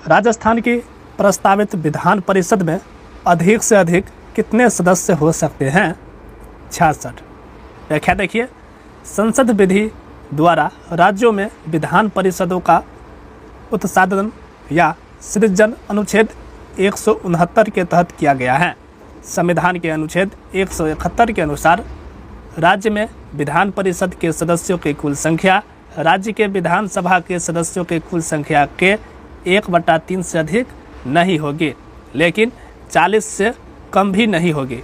राजस्थान की प्रस्तावित विधान परिषद में अधिक से अधिक कितने सदस्य हो सकते हैं? 66। व्याख्या देखिए, संसद विधि द्वारा राज्यों में विधान परिषदों का उत्साधन या सृजन अनुच्छेद 169 के तहत किया गया है। संविधान के अनुच्छेद 171 के अनुसार राज्य में विधान परिषद के सदस्यों की कुल संख्या राज्य के विधानसभा के सदस्यों के कुल संख्या के 1/3 से अधिक नहीं होगी, लेकिन 40 से कम भी नहीं होगी।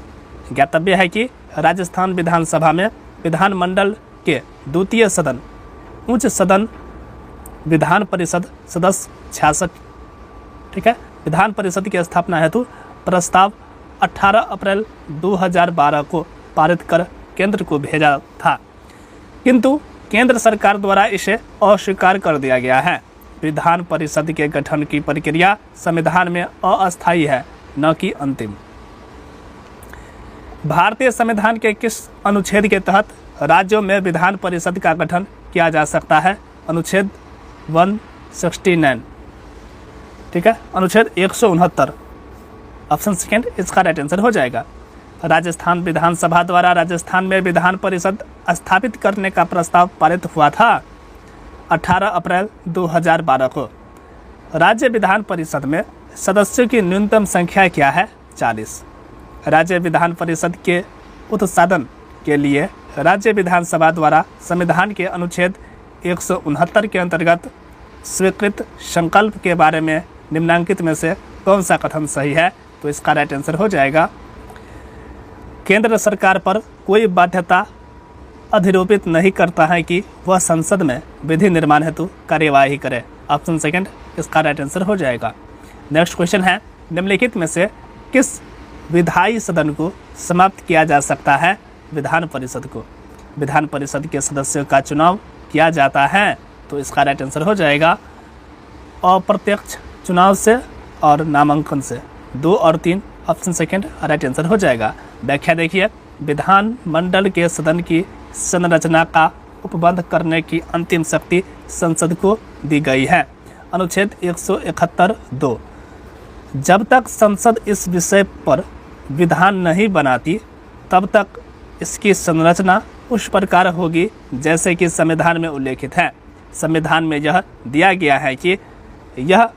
ज्ञातव्य है कि राजस्थान विधानसभा में विधानमंडल के द्वितीय सदन उच्च सदन विधान परिषद सदस्य 66। ठीक है। विधान परिषद की स्थापना हेतु प्रस्ताव 18 अप्रैल 2012 को पारित कर केंद्र को भेजा था, किंतु केंद्र सरकार द्वारा इसे अस्वीकार कर दिया गया है। विधान परिषद के गठन की प्रक्रिया संविधान में अस्थायी है, न कि अंतिम। भारतीय संविधान के किस अनुच्छेद के तहत राज्यों में विधान परिषद का गठन किया जा सकता है? अनुच्छेद 169। ठीक है, अनुच्छेद 169 ऑप्शन सेकेंड इसका राइट आंसर हो जाएगा। राजस्थान विधानसभा द्वारा राजस्थान में विधान परिषद स्थापित करने का प्रस्ताव पारित हुआ था 18 अप्रैल 2012 को। राज्य विधान परिषद में सदस्यों की न्यूनतम संख्या क्या है? 40। राज्य विधान परिषद के उत्साधन के लिए राज्य विधानसभा द्वारा संविधान के अनुच्छेद 169 के अंतर्गत स्वीकृत संकल्प के बारे में निम्नांकित में से कौन सा कथन सही है? तो इसका राइट आंसर हो जाएगा, केंद्र सरकार पर कोई बाध्यता अधिरोपित नहीं करता है कि वह संसद में विधि निर्माण हेतु कार्यवाही करे। ऑप्शन सेकंड इसका राइट आंसर हो जाएगा। नेक्स्ट क्वेश्चन है, निम्नलिखित में से किस विधायी सदन को समाप्त किया जा सकता है? विधान परिषद को। विधान परिषद के सदस्यों का चुनाव किया जाता है, तो इसका राइट आंसर हो जाएगा अप्रत्यक्ष चुनाव से और नामांकन से। 2 और 3 ऑप्शन सेकंड राइट आंसर हो जाएगा। व्याख्या देखिए, विधान मंडल के सदन की संरचना का उपबंध करने की अंतिम शक्ति संसद को दी गई है। अनुच्छेद 171(2)। जब तक संसद इस विषय पर विधान नहीं बनाती तब तक इसकी संरचना उस प्रकार होगी जैसे कि संविधान में उल्लेखित है। संविधान में यह दिया गया है कि यह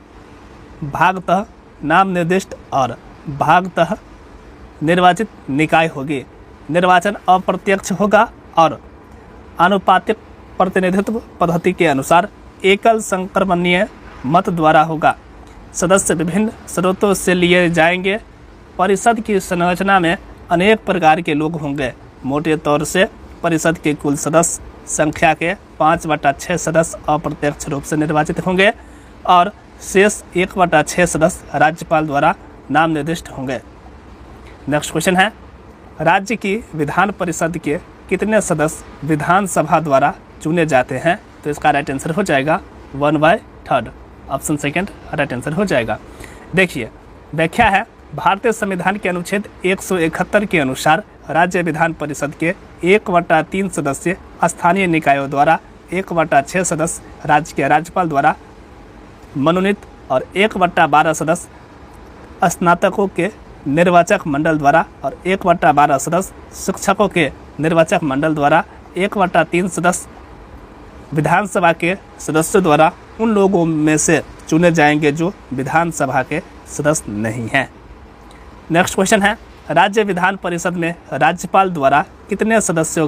भागतः नाम निर्दिष्ट और भागतः निर्वाचित निकाय होगी। निर्वाचन अप्रत्यक्ष होगा और आनुपातिक प्रतिनिधित्व पद्धति के अनुसार एकल संक्रमणीय मत द्वारा होगा। सदस्य विभिन्न स्रोतों से लिए जाएंगे। परिषद की संरचना में अनेक प्रकार के लोग होंगे। मोटे तौर से परिषद के कुल सदस्य संख्या के 5/6 सदस्य अप्रत्यक्ष रूप से निर्वाचित होंगे और शेष 1/6 सदस्य राज्यपाल द्वारा नाम निर्दिष्ट होंगे। नेक्स्ट क्वेश्चन है, राज्य की विधान परिषद के कितने सदस्य विधानसभा द्वारा चुने जाते हैं? तो इसका राइट आंसर हो जाएगा 1/3। ऑप्शन सेकंड राइट आंसर हो जाएगा। देखिए, व्याख्या है, भारतीय संविधान के अनुच्छेद 171 के अनुसार राज्य विधान परिषद के 1/3 सदस्य स्थानीय निकायों द्वारा, 1/6 सदस्य राज्य के राज्यपाल द्वारा मनोनीत और 1/12 सदस्य स्नातकों के निर्वाचक मंडल द्वारा और 1/12 सदस्य शिक्षकों के निर्वाचक मंडल द्वारा, 1/3 सदस्य विधानसभा के सदस्यों द्वारा उन लोगों में से चुने जाएंगे जो विधानसभा के सदस्य नहीं हैं। नेक्स्ट क्वेश्चन है, राज्य विधान परिषद में राज्यपाल द्वारा कितने सदस्यों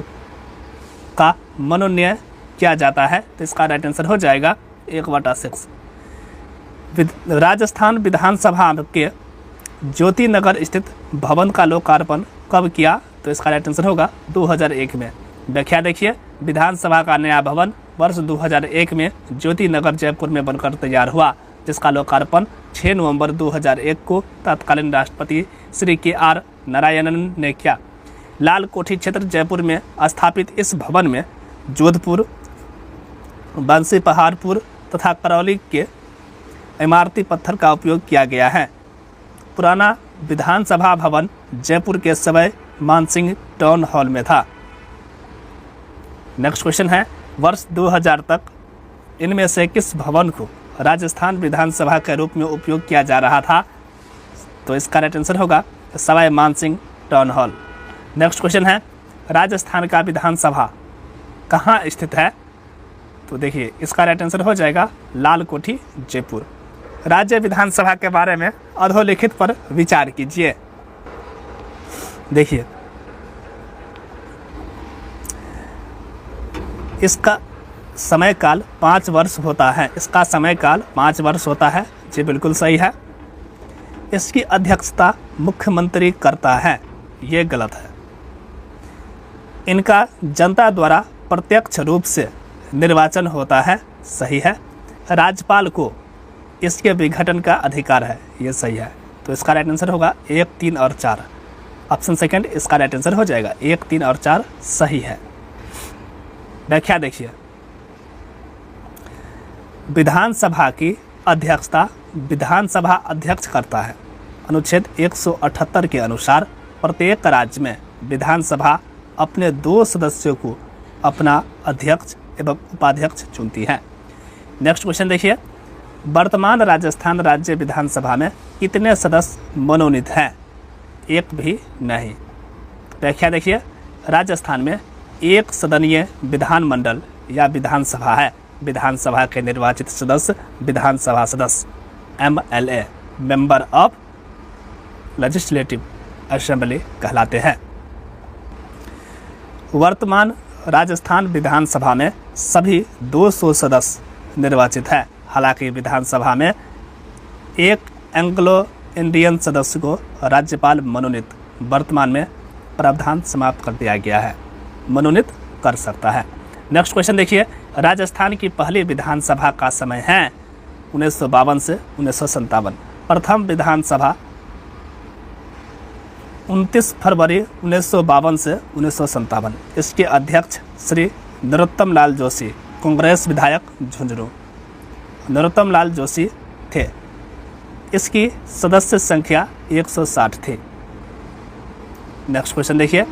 का मनोनयन किया जाता है? तो इसका राइट आंसर हो जाएगा 1/6। राजस्थान विधानसभा के ज्योति नगर स्थित भवन का लोकार्पण कब किया? तो इसका राइट आंसर होगा 2001 में। व्याख्या देखिए, विधानसभा का नया भवन वर्ष 2001 में ज्योति नगर जयपुर में बनकर तैयार हुआ, जिसका लोकार्पण 6 नवंबर 2001 को तत्कालीन राष्ट्रपति श्री KR नारायणन ने किया। लाल कोठी क्षेत्र जयपुर में स्थापित इस भवन में जोधपुर, बंसी पहाड़पुर तथा करौली के इमारती पत्थर का उपयोग किया गया है। पुराना विधानसभा भवन जयपुर के सवाई मानसिंह टाउन हॉल में था। नेक्स्ट क्वेश्चन है, वर्ष 2000 तक इनमें से किस भवन को राजस्थान विधानसभा के रूप में उपयोग किया जा रहा था? तो इसका राइट आंसर होगा Sawai Mansingh town hall. Next question है, राजस्थान का विधानसभा कहाँ स्थित है? तो देखिए इसका राइट आंसर हो जाएगा लाल कोठी, जयपुर। राज्य विधानसभा के बारे में अधोलिखित पर विचार कीजिए। देखिए इसका समय काल 5 वर्ष होता है। इसका समय काल 5 वर्ष होता है, जी बिल्कुल सही है। इसकी अध्यक्षता मुख्यमंत्री करता है, ये गलत है। इनका जनता द्वारा प्रत्यक्ष रूप से निर्वाचन होता है, सही है। राज्यपाल को इसके विघटन का अधिकार है, ये सही है। तो इसका राइट आंसर होगा 1, 3 और 4। ऑप्शन सेकंड इसका राइट आंसर हो जाएगा। 1, 3 और 4 सही है। व्याख्या देखिए, विधानसभा की अध्यक्षता विधानसभा अध्यक्ष करता है। अनुच्छेद 178 के अनुसार प्रत्येक राज्य में विधानसभा अपने 2 सदस्यों को अपना अध्यक्ष एवं उपाध्यक्ष चुनती है। नेक्स्ट क्वेश्चन देखिए, वर्तमान राजस्थान राज्य विधानसभा में कितने सदस्य मनोनीत हैं? एक भी नहीं। व्याख्या देखिए, राजस्थान में 1 सदनीय विधानमंडल या विधानसभा है। विधानसभा के निर्वाचित सदस्य विधानसभा सदस्य MLA member of legislative assembly कहलाते हैं। वर्तमान राजस्थान विधानसभा में सभी 200 सदस्य निर्वाचित है। हालांकि विधानसभा में एक एंग्लो इंडियन सदस्य को राज्यपाल मनोनीत वर्तमान में प्रावधान समाप्त कर दिया गया है, मनोनीत कर सकता है। नेक्स्ट क्वेश्चन देखिए, राजस्थान की पहली विधानसभा का समय है 1952 से 1957। प्रथम विधानसभा 29 फरवरी 1952 से 1957। इसके अध्यक्ष श्री नरोत्तम लाल जोशी, कांग्रेस विधायक झुंझुनू नरोत्तम लाल जोशी थे। इसकी सदस्य संख्या 160 थी। नेक्स्ट क्वेश्चन देखिए,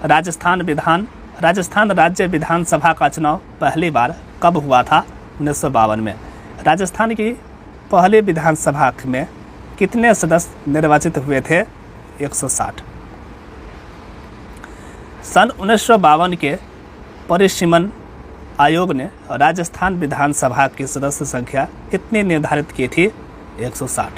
राजस्थान राज्य विधानसभा का चुनाव पहली बार कब हुआ था? 1952 में। राजस्थान की पहली विधानसभा में कितने सदस्य निर्वाचित हुए थे? 160। सन 1952 के परिसीमन आयोग ने राजस्थान विधानसभा की सदस्य संख्या कितनी निर्धारित की थी? 160।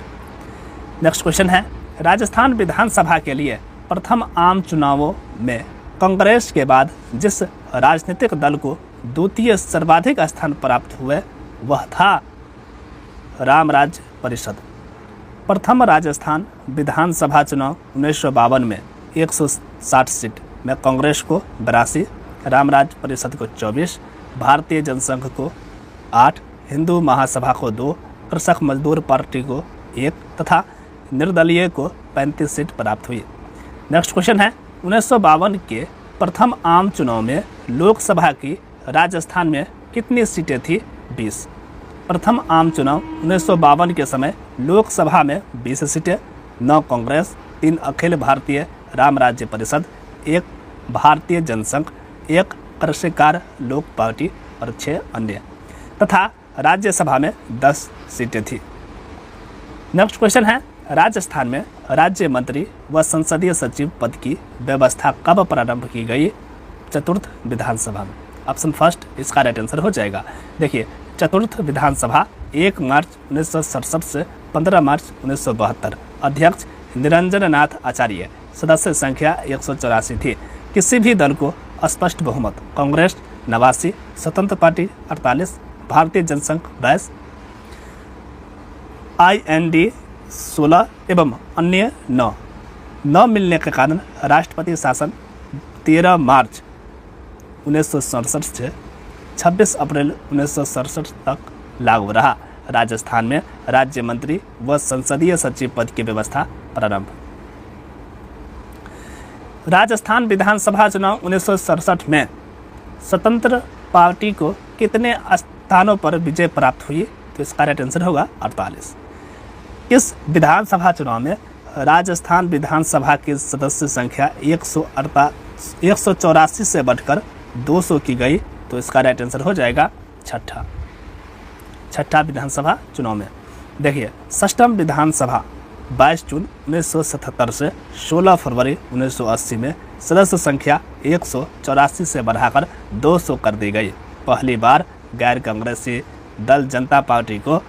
नेक्स्ट क्वेश्चन है, राजस्थान विधानसभा के लिए प्रथम आम चुनावों में कांग्रेस के बाद जिस राजनीतिक दल को द्वितीय सर्वाधिक स्थान प्राप्त हुए वह था रामराज्य परिषद। प्रथम राजस्थान विधानसभा चुनाव 1952 में 160 सीट में कांग्रेस को 82, रामराज्य परिषद को 24, भारतीय जनसंघ को 8, हिंदू महासभा को 2, कृषक मजदूर पार्टी को 1 तथा निर्दलीय को 35 सीट प्राप्त हुई। नेक्स्ट क्वेश्चन है, 1952 के प्रथम आम चुनाव में लोकसभा की राजस्थान में कितनी सीटें थी? 20। प्रथम आम चुनाव 1952 के समय लोकसभा में 20 सीटें, 9 कांग्रेस, 3 अखिल भारतीय राम राज्य परिषद, 1 भारतीय जनसंघ, 1 कृषिकार लोक पार्टी और 6 अन्य तथा राज्यसभा में 10 सीटें थी। नेक्स्ट क्वेश्चन है, राजस्थान में राज्य मंत्री व संसदीय सचिव पद की व्यवस्था कब प्रारंभ की गई? चतुर्थ विधानसभा में। ऑप्शन फर्स्ट इसका राइट आंसर हो जाएगा। देखिए, चतुर्थ विधानसभा 1 मार्च 1967 से 15 मार्च 1972। अध्यक्ष निरंजन नाथ आचार्य, सदस्य संख्या 184 थी। किसी भी दल को स्पष्ट बहुमत, कांग्रेस 89, स्वतंत्र पार्टी 48, भारतीय जनसंघ 22, IND 16 एवं अन्य 9 मिलने के कारण राष्ट्रपति शासन 13 मार्च 1967 से 26 अप्रैल 1967 तक लागू रहा। राजस्थान में राज्य मंत्री व संसदीय सचिव पद की व्यवस्था प्रारंभ। राजस्थान विधानसभा चुनाव 1967 में स्वतंत्र पार्टी को कितने स्थानों पर विजय प्राप्त हुई? तो इसका राइट आंसर होगा 48। इस विधानसभा चुनाव में राजस्थान विधानसभा की सदस्य संख्या 184 से बढ़कर 200 की गई। तो इसका राइट आंसर हो जाएगा 6ठा। छठा विधानसभा चुनाव में। देखिए, षष्ठम विधानसभा 22 जून 1977 से 16 फरवरी 1980 में सदस्य संख्या 184 से बढ़ाकर 200 कर दी गई। पहली बार गैर कांग्रेसी दल जनता पार्टी को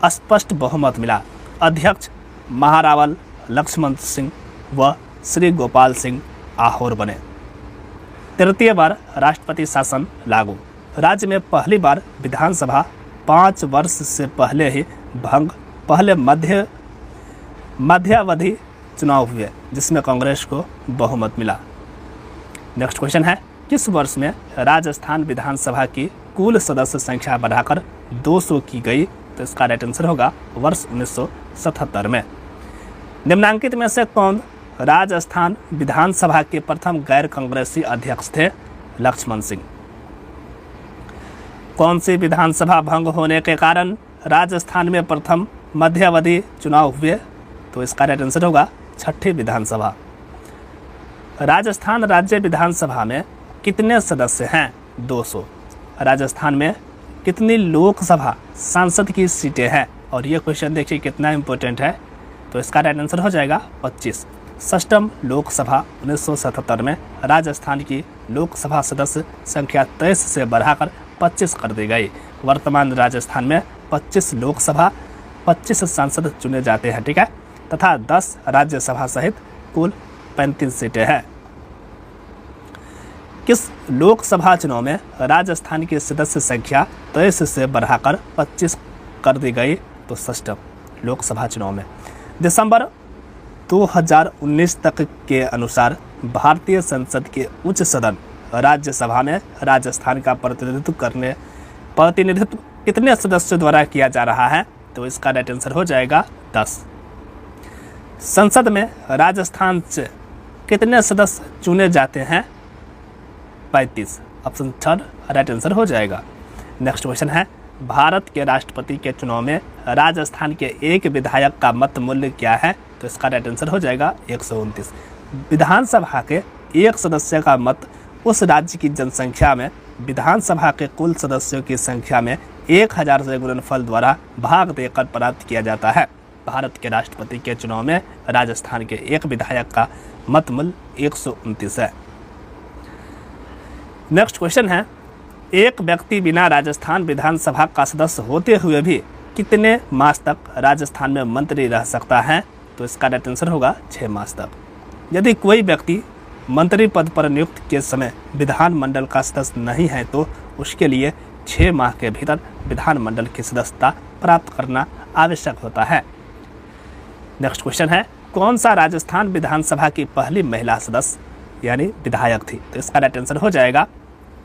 स्पष्ट बहुमत मिला। अध्यक्ष महारावल लक्ष्मण सिंह व श्री गोपाल सिंह आहोर बने। तृतीय बार राष्ट्रपति शासन लागू। राज्य में पहली बार विधानसभा 5 वर्ष से पहले ही पहले मध्यावधि चुनाव हुए जिसमें कांग्रेस को बहुमत मिला। नेक्स्ट क्वेश्चन है, किस वर्ष में राजस्थान विधानसभा की कुल सदस्य संख्या बढ़ाकर 200 की गई? तो इसका राइट आंसर होगा वर्ष 1977 में। निम्नांकित में से कौन राजस्थान विधानसभा के प्रथम गैर कांग्रेसी अध्यक्ष थे? लक्ष्मण सिंह। कौन सी विधानसभा भंग होने के कारण राजस्थान में प्रथम मध्यावधि चुनाव हुए? तो इसका राइट आंसर होगा छठी विधानसभा। राजस्थान राज्य विधानसभा में कितने सदस्य हैं? 200। राजस्थान में कितनी लोकसभा सांसद की सीटें हैं? और ये क्वेश्चन देखिए कितना इंपॉर्टेंट है। तो इसका राइट आंसर हो जाएगा 25। षष्ठम लोकसभा 1977 में राजस्थान की लोकसभा सदस्य संख्या 23 से बढ़ाकर 25 कर दी गई। वर्तमान राजस्थान में 25 लोकसभा 25 सांसद चुने जाते हैं, ठीक है, तथा 10 राज्यसभा सहित कुल 35 सीटें हैं। किस लोकसभा चुनाव में राजस्थान की सदस्य संख्या 23 से बढ़ाकर 25 कर दी गई? तो षष्ठम लोकसभा चुनाव में। दिसंबर 2019 तक के अनुसार भारतीय संसद के उच्च सदन राज्यसभा में राजस्थान का प्रतिनिधित्व कितने सदस्यों द्वारा किया जा रहा है? तो इसका राइट आंसर हो जाएगा 10। संसद में राजस्थान से कितने सदस्य चुने जाते हैं? 35। ऑप्शन थर्ड राइट आंसर हो जाएगा। नेक्स्ट क्वेश्चन है, भारत के राष्ट्रपति के चुनाव में राजस्थान के एक विधायक का मत मूल्य क्या है? तो इसका राइट आंसर हो जाएगा 129। विधानसभा के एक सदस्य का मत उस राज्य की जनसंख्या में विधानसभा के कुल सदस्यों की संख्या में 1000 से गुणनफल द्वारा भाग देकर प्राप्त किया जाता है। भारत के राष्ट्रपति के चुनाव में राजस्थान के एक विधायक का मत मूल्य 129 है। नेक्स्ट क्वेश्चन है, एक व्यक्ति बिना राजस्थान विधानसभा का सदस्य होते हुए भी कितने मास तक राजस्थान में मंत्री रह सकता है? तो इसका राइट आंसर होगा 6 मास तक। यदि कोई व्यक्ति मंत्री पद पर नियुक्त के समय विधानमंडल का सदस्य नहीं है तो उसके लिए 6 माह के भीतर विधानमंडल की सदस्यता प्राप्त करना आवश्यक होता है। नेक्स्ट क्वेश्चन है, कौन सा राजस्थान विधानसभा की पहली महिला सदस्य यानी विधायक थी? तो इसका राइट आंसर हो जाएगा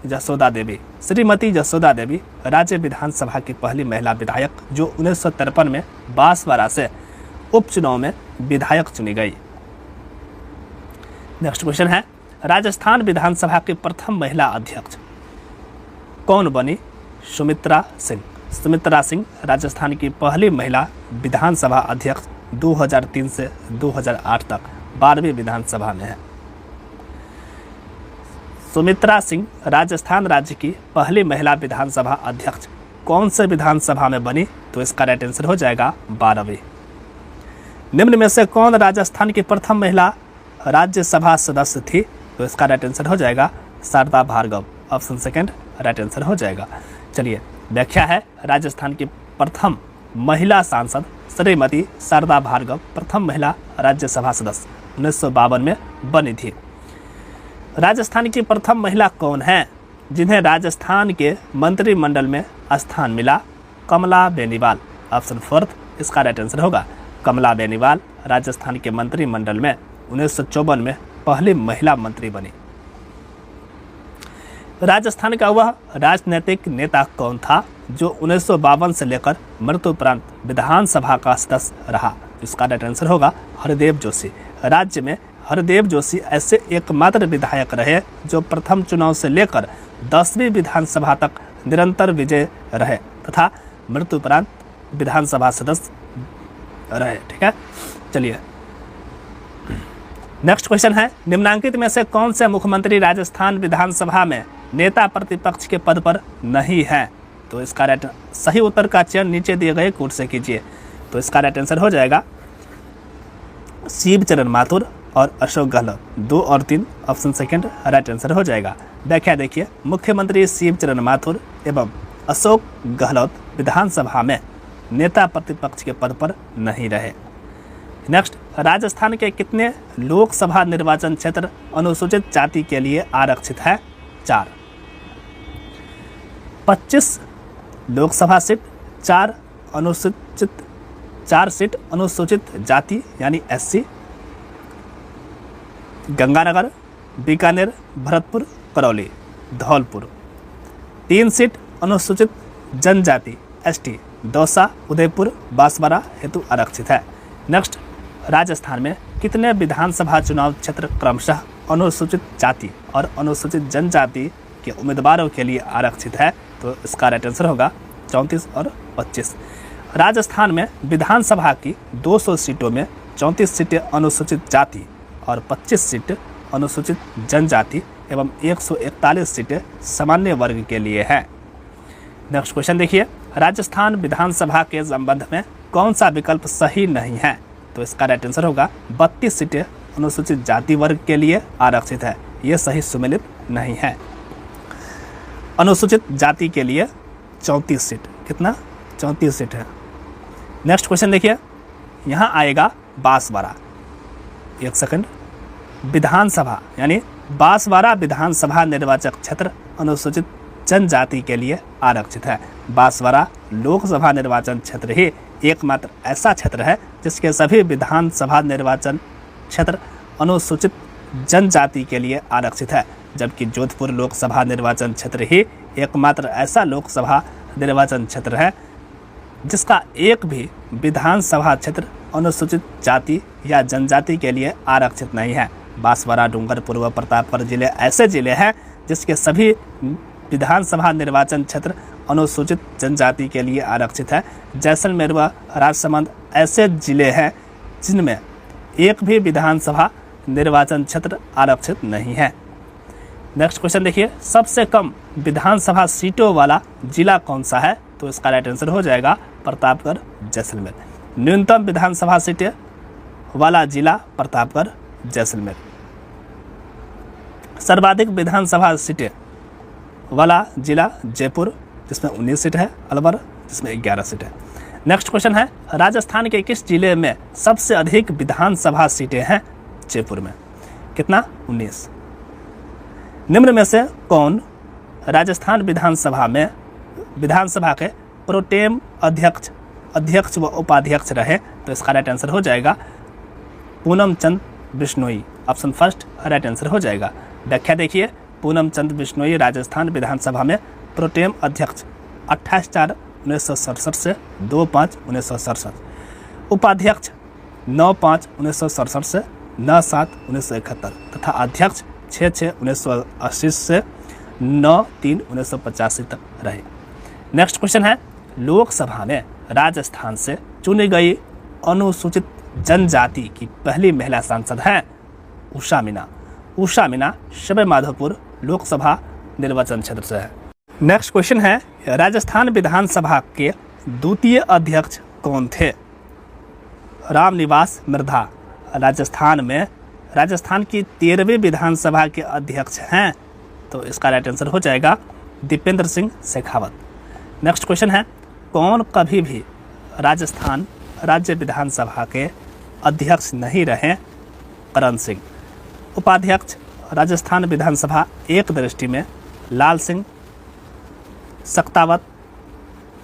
जसोदा देवी। श्रीमती जसोदा देवी राज्य विधानसभा की पहली महिला विधायक जो 1953 में बांसवाड़ा से उपचुनाव में विधायक चुनी गई। नेक्स्ट क्वेश्चन है, राजस्थान विधानसभा की प्रथम महिला अध्यक्ष कौन बनी? सुमित्रा सिंह। सुमित्रा सिंह राजस्थान की पहली महिला विधानसभा अध्यक्ष 2003 से 2008 तक 12वीं विधानसभा में है। सुमित्रा सिंह राजस्थान राज्य की पहली महिला विधानसभा अध्यक्ष कौन से विधानसभा में बनी? तो इसका राइट आंसर हो जाएगा 12वीं। निम्न में से कौन राजस्थान की प्रथम महिला राज्यसभा सदस्य थी? तो इसका राइट आंसर हो जाएगा Sharda Bhargav. Option second right answer हो जाएगा। चलिए, व्याख्या है, राजस्थान की प्रथम महिला सांसद श्रीमती शारदा भार्गव प्रथम महिला राज्यसभा सदस्य 1952 में बनी थी। राजस्थान की प्रथम महिला कौन है जिन्हें राजस्थान के मंत्रिमंडल में स्थान मिला? कमला बेनीवाल। ऑप्शन फोर्थ इसका राइट आंसर होगा। कमला बेनीवाल राजस्थान के मंत्रिमंडल में 1954 में पहली महिला मंत्री बनी। राजस्थान का वह राजनीतिक नेता कौन था जो 1952 से लेकर मृत्युपरांत विधानसभा का सदस्य रहा? इसका राइट आंसर होगा हरदेव जोशी। राज्य में हरदेव जोशी ऐसे एकमात्र विधायक रहे जो प्रथम चुनाव से लेकर 10वीं विधानसभा तक निरंतर विजय रहे तथा मृत्युपरांत विधानसभा सदस्य रहे। ठीक है, चलिए नेक्स्ट क्वेश्चन है, निम्नांकित में से कौन से मुख्यमंत्री राजस्थान विधानसभा में नेता प्रतिपक्ष के पद पर नहीं है? तो इसका सही उत्तर का चयन नीचे दिए गए कोड से कीजिए। तो इसका राइट आंसर हो जाएगा शिवचरण माथुर और अशोक गहलोत। 2 और 3 ऑप्शन सेकंड राइट आंसर हो जाएगा। व्याख्या देखिए, मुख्यमंत्री शिवचरण माथुर एवं अशोक गहलोत विधानसभा में नेता प्रतिपक्ष के पद पर नहीं रहे। नेक्स्ट, राजस्थान के कितने लोकसभा निर्वाचन क्षेत्र अनुसूचित जाति के लिए आरक्षित है? 4। 25 लोकसभा सीट, 4 सीट अनुसूचित जाति यानी SC, गंगानगर, बीकानेर, भरतपुर, करौली, धौलपुर। 3 सीट अनुसूचित जनजाति ST, दौसा, उदयपुर, बांसवाड़ा हेतु आरक्षित है। नेक्स्ट, राजस्थान में कितने विधानसभा चुनाव क्षेत्र क्रमशः अनुसूचित जाति और अनुसूचित जनजाति के उम्मीदवारों के लिए आरक्षित है? तो इसका राइट आंसर होगा 34 और 25। राजस्थान में विधानसभा की 200 सीटों में 34 सीटें अनुसूचित जाति और 25 सीट अनुसूचित जनजाति एवं 141 सीटें सामान्य वर्ग के लिए हैं। नेक्स्ट क्वेश्चन देखिए, राजस्थान विधानसभा के संबंध में कौन सा विकल्प सही नहीं है? तो इसका राइट आंसर होगा 32 सीटें अनुसूचित जाति वर्ग के लिए आरक्षित है। ये सही सुमेलित नहीं है। अनुसूचित जाति के लिए 34 सीट, कितना? 34 सीट है। नेक्स्ट क्वेश्चन देखिए, यहाँ आएगा बांसवाड़ा। 1 सेकंड, विधानसभा यानी बांसवाड़ा विधानसभा निर्वाचक क्षेत्र अनुसूचित जनजाति के लिए आरक्षित है। बांसवाड़ा लोकसभा निर्वाचन क्षेत्र ही एकमात्र ऐसा क्षेत्र है जिसके सभी विधानसभा निर्वाचन क्षेत्र अनुसूचित जनजाति के लिए आरक्षित है, जबकि जोधपुर लोकसभा निर्वाचन क्षेत्र ही एकमात्र ऐसा लोकसभा निर्वाचन क्षेत्र है जिसका एक भी विधानसभा क्षेत्र अनुसूचित जाति या जनजाति के लिए आरक्षित नहीं है। बांसवाड़ा, डूंगरपुर व प्रतापगढ़ जिले ऐसे जिले हैं जिसके सभी विधानसभा निर्वाचन क्षेत्र अनुसूचित जनजाति के लिए आरक्षित है। जैसलमेर व राजसमंद ऐसे जिले हैं जिनमें एक भी विधानसभा निर्वाचन क्षेत्र आरक्षित नहीं है। नेक्स्ट क्वेश्चन देखिए, सबसे कम विधानसभा सीटों वाला जिला कौन सा है? तो इसका राइट आंसर हो जाएगा प्रतापगढ़, जैसलमेर। न्यूनतम विधानसभा सीटें वाला जिला प्रतापगढ़, जैसलमेर। सर्वाधिक विधानसभा सीटें वाला जिला जयपुर जिसमें 19 सीट है, अलवर जिसमें 11 सीट है। नेक्स्ट क्वेश्चन है, राजस्थान के किस जिले में सबसे अधिक विधानसभा सीटें हैं? जयपुर में, कितना? 19। निम्न में से कौन राजस्थान विधानसभा के प्रोटेम अध्यक्ष व उपाध्यक्ष रहे? तो इसका राइट आंसर हो जाएगा Poonam Chand Bishnoi. Option first right answer हो जाएगा। व्याख्या देखिए, पूनम चंद बिश्नोई राजस्थान विधानसभा में प्रोटेम अध्यक्ष 28/4/1967 से 2/5/1967, उपाध्यक्ष 9/5/1967 से 9/7/1971 तथा अध्यक्ष 6/6/1980 से 9/3/1985 तक रहे। नेक्स्ट क्वेश्चन है, लोकसभा में राजस्थान से चुनी गई अनुसूचित जनजाति की पहली महिला सांसद हैं उषा मीणा। उषा मीणा सवाई माधोपुर लोकसभा निर्वाचन क्षेत्र से है। नेक्स्ट क्वेश्चन है, राजस्थान विधानसभा के द्वितीय अध्यक्ष कौन थे? रामनिवास मिर्धा राजस्थान की 13वीं विधानसभा के अध्यक्ष हैं। तो इसका राइट आंसर हो जाएगा दीपेंद्र सिंह शेखावत। नेक्स्ट क्वेश्चन है, कौन कभी भी राजस्थान राज्य विधानसभा के अध्यक्ष नहीं रहे? करण सिंह। उपाध्यक्ष राजस्थान विधानसभा एक दृष्टि में लाल सिंह सख्तावत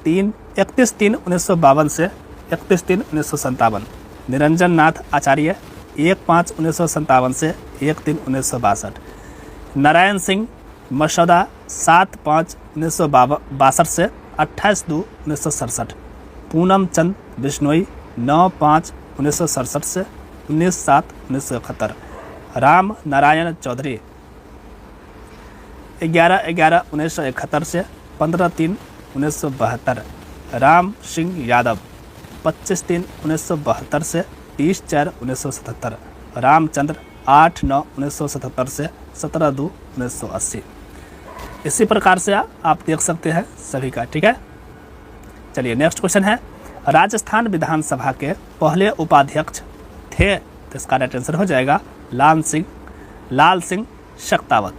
31/3/1952 से 31/3/1957, निरंजन नाथ आचार्य 1/5/1957 से 1/3/1962, नारायण सिंह मसौदा 7/5/1962 से 28/2/1967, पूनम चंद बिश्नोई 9/5/1967 से 19/7/1971, राम नारायण चौधरी 11/11/1971 से 15/3/1972, राम सिंह यादव 25/3/1972 से 30/4/1977, रामचंद्र 8/9/1977 से 17/2/1980। इसी प्रकार से आप देख सकते हैं सभी का। ठीक है, चलिए नेक्स्ट क्वेश्चन है, राजस्थान विधानसभा के पहले उपाध्यक्ष थे, तो इसका राइट आंसर हो जाएगा लाल सिंह शक्तावत।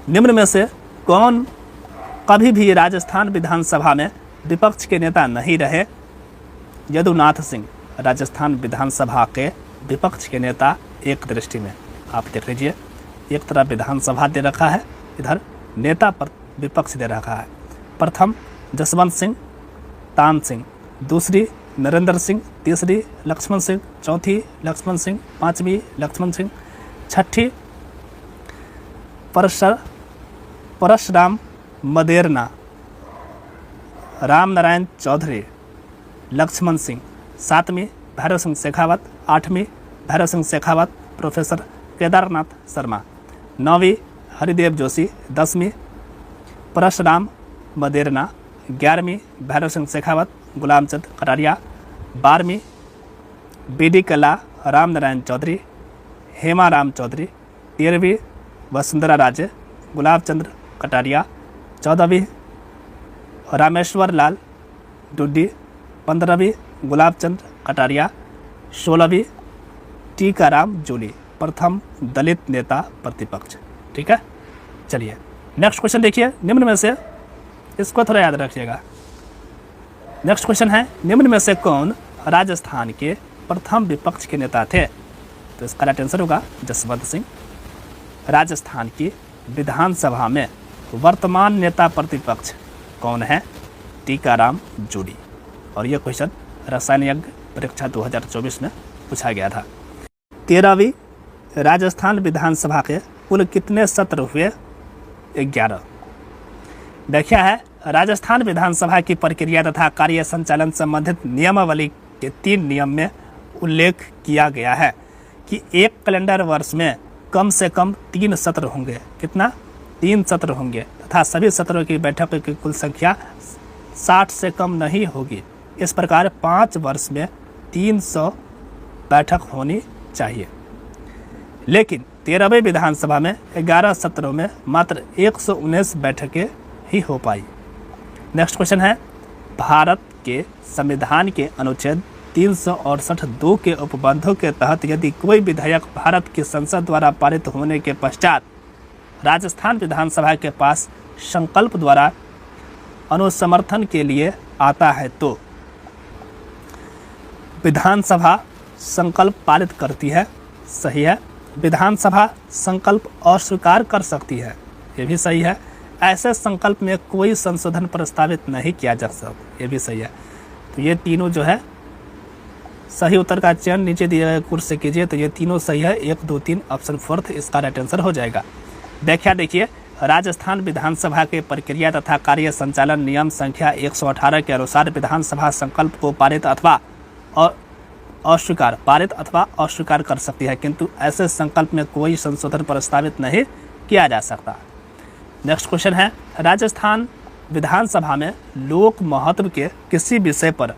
निम्न में से कौन कभी भी राजस्थान विधानसभा में विपक्ष के नेता नहीं रहे? यदुनाथ सिंह राजस्थान विधानसभा के विपक्ष के नेता एक दृष्टि में। आप देख लीजिए, एक तरफ विधानसभा दे रखा है, इधर नेता पर विपक्ष दे रखा है। प्रथम जसवंत सिंह तान सिंह, दूसरी नरेंद्र सिंह, तीसरी लक्ष्मण सिंह, चौथी लक्ष्मण सिंह, पांचवी लक्ष्मण सिंह, छठी परशुराम मदेरना, राम नारायण चौधरी, लक्ष्मण सिंह, सातवीं भैरव सिंह शेखावत, आठवीं भैरव सिंह शेखावत, प्रोफेसर केदारनाथ शर्मा, नौवीं हरिदेव जोशी, 10वीं परशुराम मदेरना, 11वीं भैरव सिंह शेखावत, गुलामचंद कटारिया, 12वीं बीडी कला राम नारायण चौधरी, हेमा राम चौधरी, 13वीं वसुंधरा राजे, गुलाब चंद्र कटारिया, 14वीं रामेश्वर लाल डुड्डी, 15वीं गुलाब चंद्र कटारिया, 16वीं टीकाराम जूली, प्रथम दलित नेता प्रतिपक्ष। ठीक है, चलिए नेक्स्ट क्वेश्चन देखिए, निम्न में से इसको थोड़ा याद रखिएगा। नेक्स्ट क्वेश्चन है, निम्न में से कौन राजस्थान के प्रथम विपक्ष के नेता थे? तो इसका राइट आंसर होगा जसवंत सिंह। राजस्थान की विधानसभा में वर्तमान नेता प्रतिपक्ष कौन है? टीकाराम जूली। और यह क्वेश्चन रसायन यज्ञ परीक्षा 2024 में पूछा गया था। 13वीं राजस्थान विधानसभा के कुल कितने सत्र हुए? 11। व्याख्या है, राजस्थान विधानसभा की प्रक्रिया तथा कार्य संचालन संबंधित नियमावली के 3 नियम में उल्लेख किया गया है कि एक कैलेंडर वर्ष में कम से कम 3 सत्र होंगे। कितना? 3 सत्र होंगे तथा सभी सत्रों की बैठकों की कुल संख्या 60 से कम नहीं होगी। इस प्रकार 5 वर्ष में 300 बैठक होनी चाहिए। लेकिन 13वीं विधानसभा में 11 सत्रों में मात्र 119 बैठकें ही हो पाई। नेक्स्ट क्वेश्चन है, भारत के संविधान के अनुच्छेद 368(2) के उपबंधों के तहत यदि कोई विधेयक भारत की संसद द्वारा पारित होने के पश्चात राजस्थान विधानसभा के पास संकल्प द्वारा अनुसमर्थन के लिए आता है तो विधानसभा संकल्प पारित करती है। सही है। विधानसभा संकल्प अस्वीकार कर सकती है। ये भी सही है। ऐसे संकल्प में कोई संशोधन प्रस्तावित नहीं किया जा सकता। ये भी सही है। तो ये तीनों जो है सही उत्तर का चयन नीचे दिए गए कोर्स से कीजिए। तो ये तीनों सही है। 1, 2, 3 ऑप्शन 4 इसका राइट आंसर हो जाएगा। व्याख्या देखिए, राजस्थान विधानसभा के प्रक्रिया तथा कार्य संचालन नियम संख्या 118 के अनुसार विधानसभा संकल्प को पारित अथवा अस्वीकार कर सकती है, किंतु ऐसे संकल्प में कोई संशोधन प्रस्तावित नहीं किया जा सकता। नेक्स्ट क्वेश्चन है, राजस्थान विधानसभा में लोक महत्व के किसी विषय पर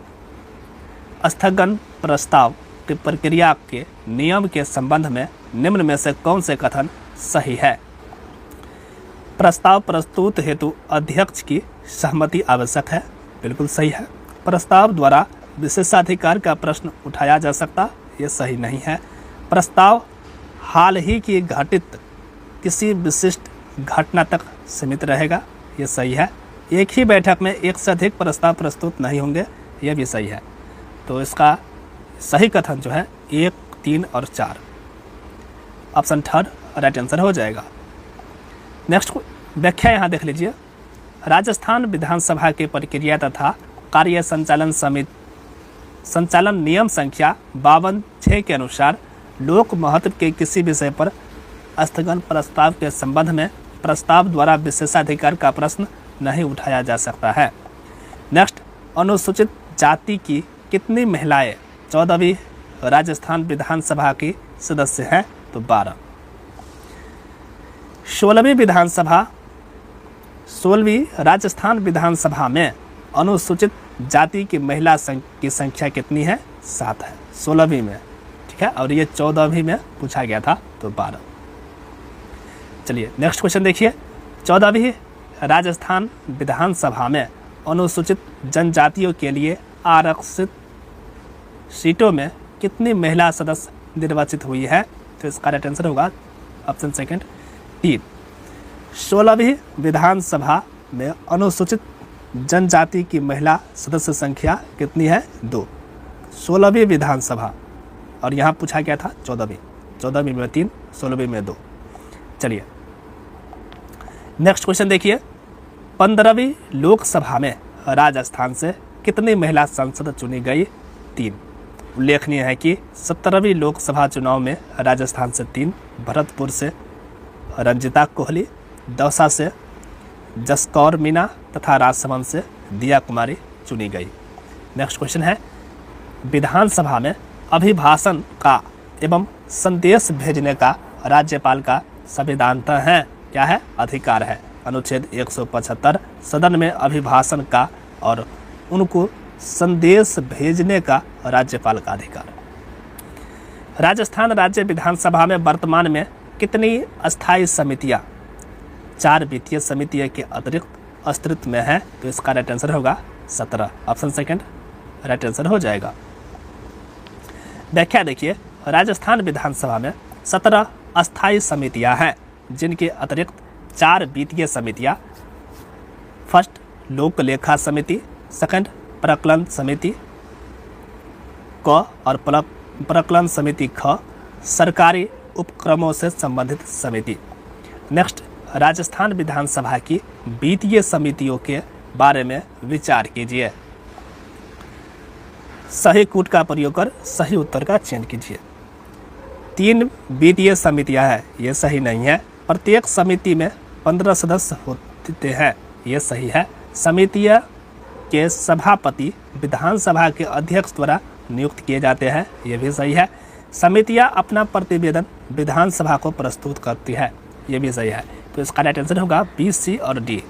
स्थगन प्रस्ताव की प्रक्रिया के नियम के संबंध में निम्न में से कौन से कथन सही है? प्रस्ताव प्रस्तुत हेतु अध्यक्ष की सहमति आवश्यक है। बिल्कुल सही है। प्रस्ताव द्वारा विशेषाधिकार का प्रश्न उठाया जा सकता, ये सही नहीं है। प्रस्ताव हाल ही की घटित किसी विशिष्ट घटना तक सीमित रहेगा, ये सही है। एक ही बैठक में एक से अधिक प्रस्ताव प्रस्तुत नहीं होंगे, ये भी सही है। तो इसका सही कथन जो है 1, 3 और 4 ऑप्शन 3 राइट आंसर हो जाएगा। नेक्स्ट व्याख्या यहाँ देख लीजिए, राजस्थान विधानसभा की प्रक्रिया तथा कार्य संचालन नियम संख्या 52(6) के अनुसार लोक महत्व के किसी विषय पर स्थगन प्रस्ताव के संबंध में प्रस्ताव द्वारा विशेषाधिकार का प्रश्न नहीं उठाया जा सकता है। नेक्स्ट, अनुसूचित जाति की कितनी महिलाएं 14वीं राजस्थान विधानसभा की सदस्य हैं? तो 12। 16वीं राजस्थान विधानसभा में अनुसूचित जाति की महिला की संख्या कितनी है? 7 है 16वीं में। ठीक है, और ये 14वीं में पूछा गया था, तो 12। चलिए नेक्स्ट क्वेश्चन देखिए। 14वीं राजस्थान विधानसभा में अनुसूचित जनजातियों के लिए आरक्षित सीटों में कितनी महिला सदस्य निर्वाचित हुई है? तो इसका राइट आंसर होगा ऑप्शन सेकंड 3। 16वीं विधानसभा में अनुसूचित जनजाति की महिला सदस्य संख्या कितनी है? 2। 16वीं विधानसभा, और यहाँ पूछा गया था 14वीं में 3, 16वीं में 2। चलिए नेक्स्ट क्वेश्चन देखिए। 15वीं लोकसभा में राजस्थान से कितनी महिला सांसद चुनी गई? 3। उल्लेखनीय है कि 17वीं लोकसभा चुनाव में राजस्थान से 3, भरतपुर से रंजिता कोहली, दौसा से जसकौर मीना तथा राजसमंद से दिया कुमारी चुनी गई। नेक्स्ट क्वेश्चन है, विधानसभा में अभिभाषण का एवं संदेश भेजने का राज्यपाल का संविधानतः है क्या है? अधिकार है। अनुच्छेद 175 सदन में अभिभाषण का और उनको संदेश भेजने का राज्यपाल का अधिकार। राजस्थान राज्य विधानसभा में वर्तमान में कितनी अस्थायी समितियां 4 वित्तीय समितियों के अतिरिक्त अस्तित्व में है? तो इसका राइट आंसर होगा 17। ऑप्शन सेकंड राइट आंसर हो जाएगा। व्याख्या देखिए, राजस्थान विधानसभा में 17 अस्थायी समितियां हैं जिनके अतिरिक्त 4 वित्तीय समितियां, फर्स्ट लोक लेखा समिति, सेकंड प्रकलन समिति क और प्रकलन समिति ख, सरकारी उपक्रमों से संबंधित समिति। नेक्स्ट, राजस्थान विधानसभा की वित्तीय समितियों के बारे में विचार कीजिए। सही कूट का प्रयोग कर सही उत्तर का चयन कीजिए। 3 वित्तीय समितियां हैं, ये सही नहीं है। प्रत्येक समिति में 15 सदस्य होते हैं, ये सही है। समितियां के सभापति विधानसभा के अध्यक्ष द्वारा नियुक्त किए जाते हैं, ये भी सही है। समितियां अपना प्रतिवेदन विधानसभा को प्रस्तुत करती है, ये भी सही है। तो इसका राइट आंसर होगा बी, सी और डी।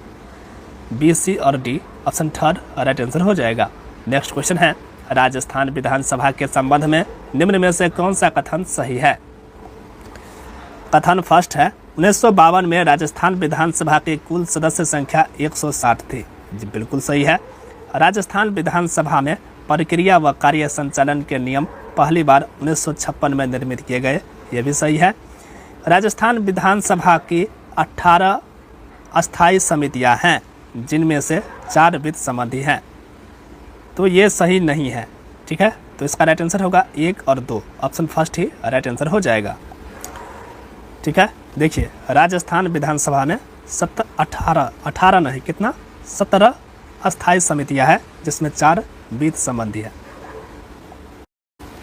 बी, सी और D option third right answer हो जाएगा। नेक्स्ट क्वेश्चन है, राजस्थान विधानसभा के संबंध में निम्न में से कौन सा कथन सही है? कथन फर्स्ट है, 1952 में राजस्थान विधानसभा की कुल सदस्य संख्या 160 थी। जी बिल्कुल सही है। राजस्थान विधानसभा में प्रक्रिया व कार्य संचालन के नियम पहली बार 1956 में निर्मित किए गए, ये भी सही है। राजस्थान विधानसभा की 18 अस्थायी समितियां हैं जिनमें से 4 वित्त संबंधी हैं, तो ये सही नहीं है। ठीक है, तो इसका राइट आंसर होगा 1 और 2। ऑप्शन फर्स्ट ही राइट आंसर हो जाएगा। ठीक है, देखिए राजस्थान विधानसभा में 18 नहीं, कितना 17 अस्थायी समितियां हैं जिसमें 4 वित्त संबंधी है।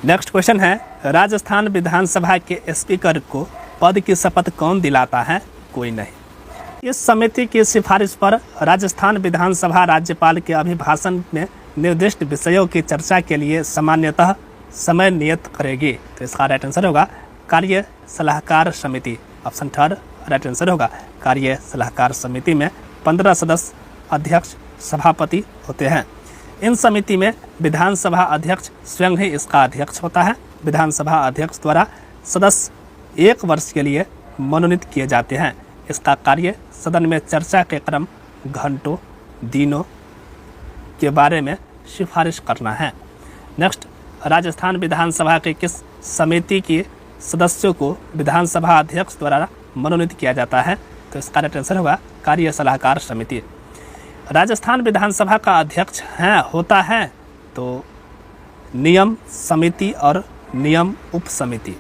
नेक्स्ट क्वेश्चन है, राजस्थान विधानसभा के स्पीकर को पद की शपथ कौन दिलाता है? कोई नहीं। इस समिति की सिफारिश पर राजस्थान विधानसभा राज्यपाल के अभिभाषण में निर्दिष्ट विषयों की चर्चा के लिए सामान्यतः समय नियत करेगी। तो इसका राइट आंसर होगा कार्य सलाहकार समिति। ऑप्शन थर्ड राइट आंसर होगा। कार्य सलाहकार समिति में 15 सदस्य, अध्यक्ष, सभापति होते हैं। इन समिति में विधानसभा अध्यक्ष स्वयं ही इसका अध्यक्ष होता है। विधानसभा अध्यक्ष द्वारा सदस्य 1 वर्ष के लिए मनोनीत किए जाते हैं। इसका कार्य सदन में चर्चा के क्रम, घंटों, दिनों के बारे में सिफारिश करना है। नेक्स्ट, राजस्थान विधानसभा के किस समिति के सदस्यों को विधानसभा अध्यक्ष द्वारा मनोनीत किया जाता है? तो इसका राइट आंसर होगा कार्य सलाहकार समिति। राजस्थान विधानसभा का अध्यक्ष होता है तो नियम समिति और नियम उप समिति।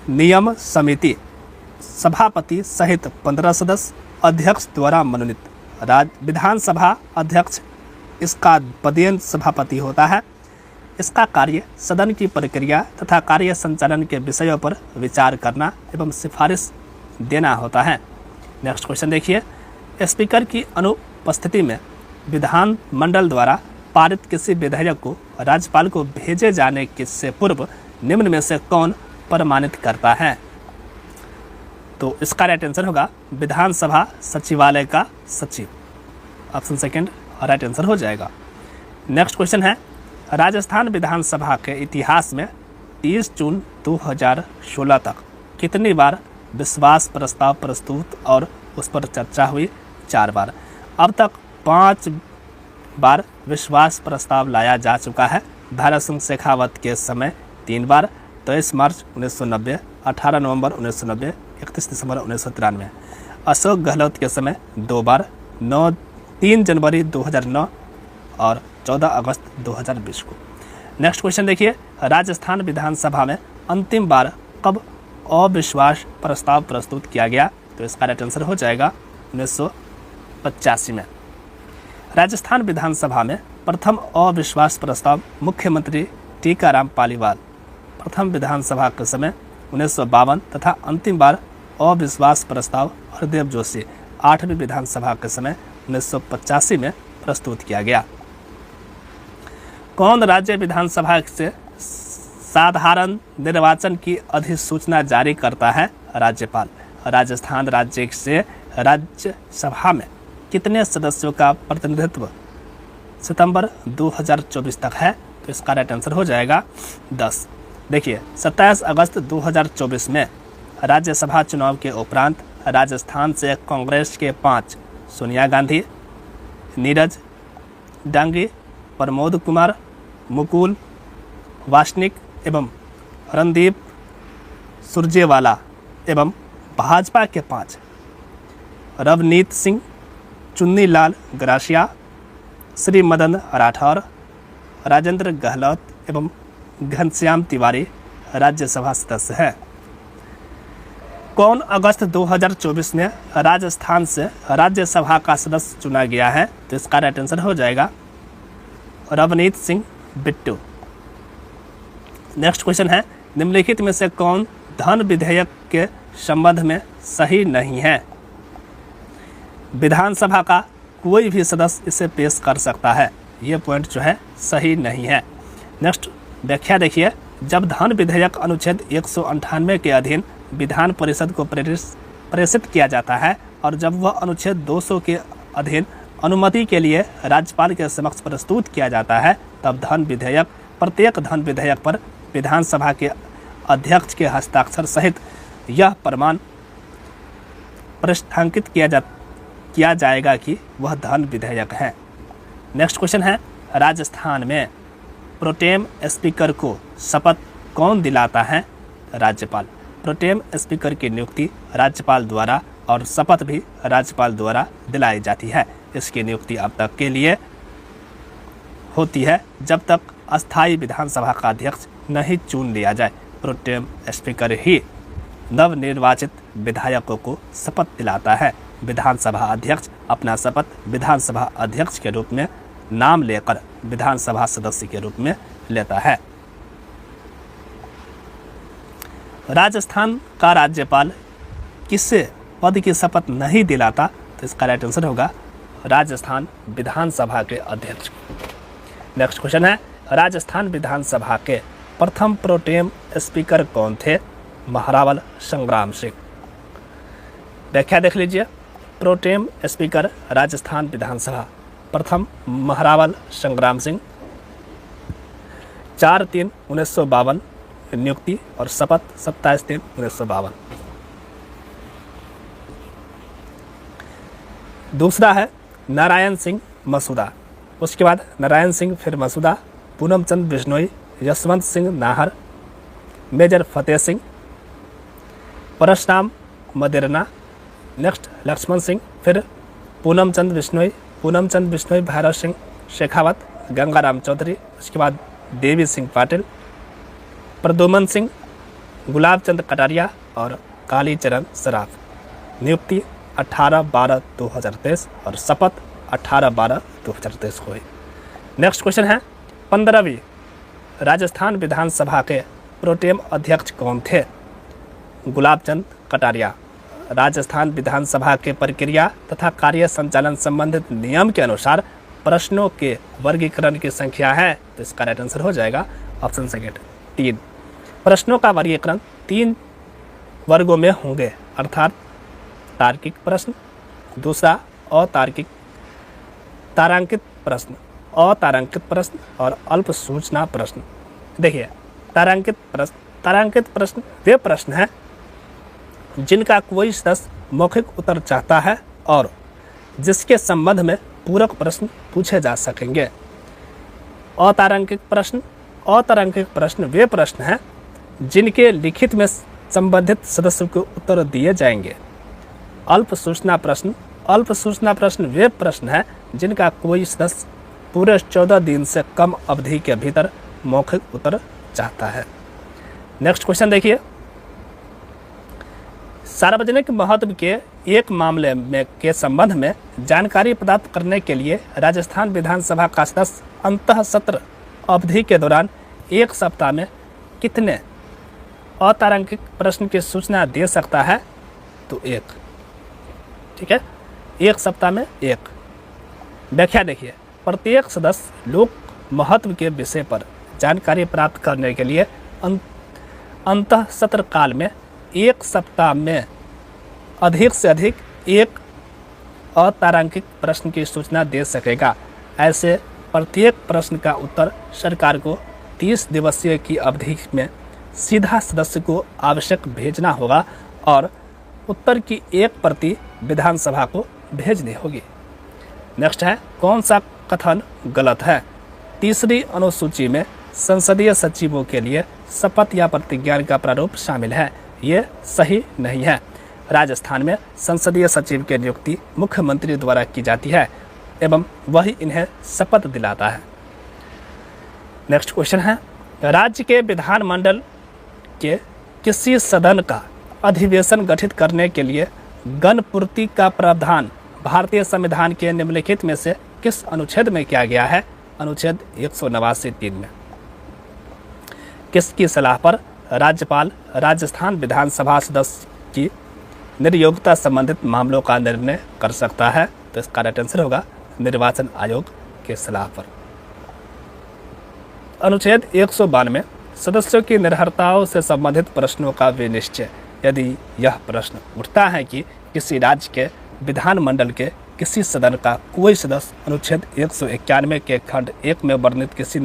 नियम समिति सभापति सहित 15 सदस्य, अध्यक्ष द्वारा मनोनीत। विधानसभा अध्यक्ष इसका पदेन सभापति होता है। इसका कार्य सदन की प्रक्रिया तथा कार्य संचालन के विषयों पर विचार करना एवं सिफारिश देना होता है। नेक्स्ट क्वेश्चन देखिए, स्पीकर की अनुपस्थिति में विधान मंडल द्वारा पारित किसी विधेयक को राज्यपाल को भेजे जाने से पूर्व निम्न में से कौन प्रमाणित करता है? तो इसका राइट आंसर होगा विधानसभा सचिवालय का सचिव। ऑप्शन सेकंड राइट आंसर हो जाएगा। नेक्स्ट क्वेश्चन है, राजस्थान विधानसभा के इतिहास में 30 जून 2016 तक कितनी बार विश्वास प्रस्ताव प्रस्तुत और उस पर चर्चा हुई? 4 बार। अब तक 5 बार विश्वास प्रस्ताव लाया जा चुका है। भैरव सिंह शेखावत के समय 3 बार, 23 मार्च 1990, 18 नवंबर 1990, 31 दिसंबर 1993। अशोक गहलोत के समय 2 बार, 3 जनवरी 2009 और 14 अगस्त 2020 को। नेक्स्ट क्वेश्चन देखिए, राजस्थान विधानसभा में अंतिम बार कब अविश्वास प्रस्ताव प्रस्तुत किया गया? तो इसका राइट आंसर हो जाएगा 1985 में। राजस्थान विधानसभा में प्रथम अविश्वास प्रस्ताव मुख्यमंत्री टीकाराम पालीवाल प्रथम विधानसभा के समय 1952 तथा अंतिम बार अविश्वास प्रस्ताव हरदेव जोशी 8वीं विधानसभा के समय 1985 में प्रस्तुत किया गया। कौन राज्य विधानसभा से साधारण निर्वाचन की अधिसूचना जारी करता है? राज्यपाल। राजस्थान राज्य से राज्यसभा में कितने सदस्यों का प्रतिनिधित्व सितंबर 2024 तक है? तो इसका राइट आंसर हो जाएगा 10। देखिए, 27 अगस्त 2024 में राज्यसभा चुनाव के उपरांत राजस्थान से कांग्रेस के 5 सोनिया गांधी, नीरज डांगी, प्रमोद कुमार, मुकुल वासनिक एवं रणदीप सुरजेवाला एवं भाजपा के 5 रवनीत सिंह, चुन्नीलाल ग्रासिया, श्री मदन राठौर, राजेंद्र गहलोत एवं घनश्याम तिवारी राज्यसभा सदस्य हैं। कौन अगस्त 2024 में राजस्थान से राज्यसभा का सदस्य चुना गया है? तो इसका राइट आंसर हो जाएगा रवनीत सिंह बिट्टू। नेक्स्ट क्वेश्चन है, निम्नलिखित में से कौन धन विधेयक के संबंध में सही नहीं है? विधानसभा का कोई भी सदस्य इसे पेश कर सकता है, ये पॉइंट जो है सही नहीं है। नेक्स्ट व्याख्या देखिए, जब धन विधेयक अनुच्छेद 198 के अधीन विधान परिषद को प्रेषित किया जाता है और जब वह अनुच्छेद 200 के अधीन अनुमति के लिए राज्यपाल के समक्ष प्रस्तुत किया जाता है, तब प्रत्येक धन विधेयक पर विधानसभा के अध्यक्ष के हस्ताक्षर सहित यह प्रमाण प्रस्थापित किया जाएगा कि वह धन विधेयक है। नेक्स्ट क्वेश्चन है, राजस्थान में प्रोटेम स्पीकर को शपथ कौन दिलाता है? राज्यपाल। प्रोटेम स्पीकर की नियुक्ति राज्यपाल द्वारा और शपथ भी राज्यपाल द्वारा दिलाई जाती है। इसकी नियुक्ति अब तक के लिए होती है जब तक अस्थायी विधानसभा का अध्यक्ष नहीं चुन लिया जाए। प्रोटेम स्पीकर ही नवनिर्वाचित विधायकों को शपथ दिलाता है। विधानसभा अध्यक्ष अपना शपथ विधानसभा अध्यक्ष के रूप में नाम लेकर विधानसभा सदस्य के रूप में लेता है। राजस्थान का राज्यपाल किससे पद की शपथ नहीं दिलाता? तो इसका राइट आंसर होगा राजस्थान विधानसभा के अध्यक्ष। नेक्स्ट क्वेश्चन है, राजस्थान विधानसभा के प्रथम प्रोटेम स्पीकर कौन थे? महारावल संग्राम सिंह। व्याख्या देख लीजिए, प्रोटेम स्पीकर राजस्थान विधानसभा प्रथम महारावल संग्राम सिंह, 4/3/1952 नियुक्ति और शपथ 27/3/1952। दूसरा है नारायण सिंह मसूदा, उसके बाद नारायण सिंह फिर मसूदा, पूनम चंद बिश्नोई, यशवंत सिंह नाहर, मेजर फतेह सिंह, परशुराम मदेरना, नेक्स्ट लक्ष्मण सिंह, फिर पूनम चंद बिश्नोई, भैरव सिंह शेखावत, गंगाराम चौधरी, उसके बाद देवी सिंह पाटिल, प्रद्युमन सिंह, गुलाब चंद कटारिया और कालीचरण सराफ। नियुक्ति 18/12/2023 और शपथ 18/12/2023 हुई। नेक्स्ट क्वेश्चन है, 15वीं राजस्थान विधानसभा के प्रोटेम अध्यक्ष कौन थे? गुलाब चंद कटारिया। राजस्थान विधानसभा के प्रक्रिया तथा कार्य संचालन संबंधित नियम के अनुसार प्रश्नों के वर्गीकरण की संख्या है, तो इसका राइट आंसर हो जाएगा ऑप्शन सेकंड 3। प्रश्नों का वर्गीकरण 3 वर्गों में होंगे, अर्थात तार्किक प्रश्न, दूसरा अतार्किक तारांकित प्रश्न और अल्प सूचना प्रश्न। देखिए, तारांकित प्रश्न वे प्रश्न हैं जिनका कोई सदस्य मौखिक उत्तर चाहता है और जिसके संबंध में पूरक प्रश्न पूछे जा सकेंगे। अतारांकिक प्रश्न वे प्रश्न हैं जिनके लिखित में संबंधित सदस्य को उत्तर दिए जाएंगे। अल्प सूचना प्रश्न वे प्रश्न हैं जिनका कोई सदस्य पूरे 14 दिन से कम अवधि के भीतर मौखिक उत्तर चाहता है। नेक्स्ट क्वेश्चन देखिए, सार्वजनिक महत्व के एक मामले में के संबंध में जानकारी प्राप्त करने के लिए राजस्थान विधानसभा का सदस्य अंतः सत्र अवधि के दौरान एक सप्ताह में कितने अतारांकिक प्रश्न की सूचना दे सकता है? तो एक। ठीक है, एक सप्ताह में एक। व्याख्या देखिए, प्रत्येक सदस्य लोक महत्व के विषय पर जानकारी प्राप्त करने के लिए अंतः सत्र काल में एक सप्ताह में अधिक से अधिक एक अतारांकिक प्रश्न की सूचना दे सकेगा। ऐसे प्रत्येक प्रश्न का उत्तर सरकार को 30 दिवसीय की अवधि में सीधा सदस्य को आवश्यक भेजना होगा और उत्तर की एक प्रति विधानसभा को भेजनी होगी। नेक्स्ट है, कौन सा कथन गलत है? तीसरी अनुसूची में संसदीय सचिवों के लिए शपथ या प्रतिज्ञा का प्रारूप शामिल है, ये सही नहीं है। राजस्थान में संसदीय सचिव की नियुक्ति मुख्यमंत्री द्वारा की जाती है एवं वही इन्हें शपथ दिलाता है। नेक्स्ट क्वेश्चन है, राज्य के विधानमंडल के किसी सदन का अधिवेशन गठित करने के लिए गणपूर्ति का प्रावधान भारतीय संविधान के निम्नलिखित में से किस अनुच्छेद में किया गया है? अनुच्छेद 189(3) में। किसकी सलाह पर राज्यपाल राजस्थान विधानसभा सदस्य की निर्योग्यता संबंधित मामलों का निर्णय कर सकता है? तो इसका राइट आंसर होगा निर्वाचन आयोग के सलाह पर। अनुच्छेद 192 सदस्यों की निर्भरताओं से संबंधित प्रश्नों का विनिश्चय। यदि यह प्रश्न उठता है कि किसी राज्य के विधानमंडल के किसी सदन का कोई सदस्य अनुच्छेद 191 के खंड 1 में वर्णित किसी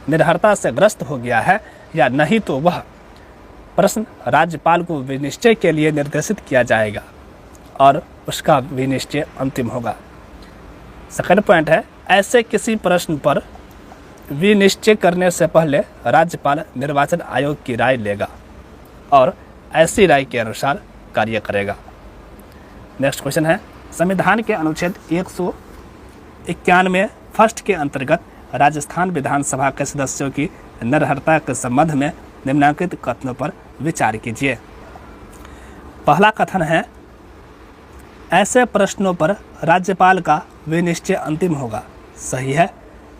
निर्भरता से ग्रस्त हो गया है या नहीं, तो वह प्रश्न राज्यपाल को विनिश्चय के लिए निर्देशित किया जाएगा और उसका विनिश्चय अंतिम होगा। सेकंड पॉइंट है, ऐसे किसी प्रश्न पर विनिश्चय करने से पहले राज्यपाल निर्वाचन आयोग की राय लेगा और ऐसी राय के अनुसार कार्य करेगा। नेक्स्ट क्वेश्चन है, संविधान के अनुच्छेद 191 फर्स्ट के अंतर्गत राजस्थान विधानसभा के सदस्यों की निर्भरता के संबंध में निम्नलिखित कथनों पर विचार कीजिए। पहला कथन है, ऐसे प्रश्नों पर राज्यपाल का विनिश्चय अंतिम होगा। सही है।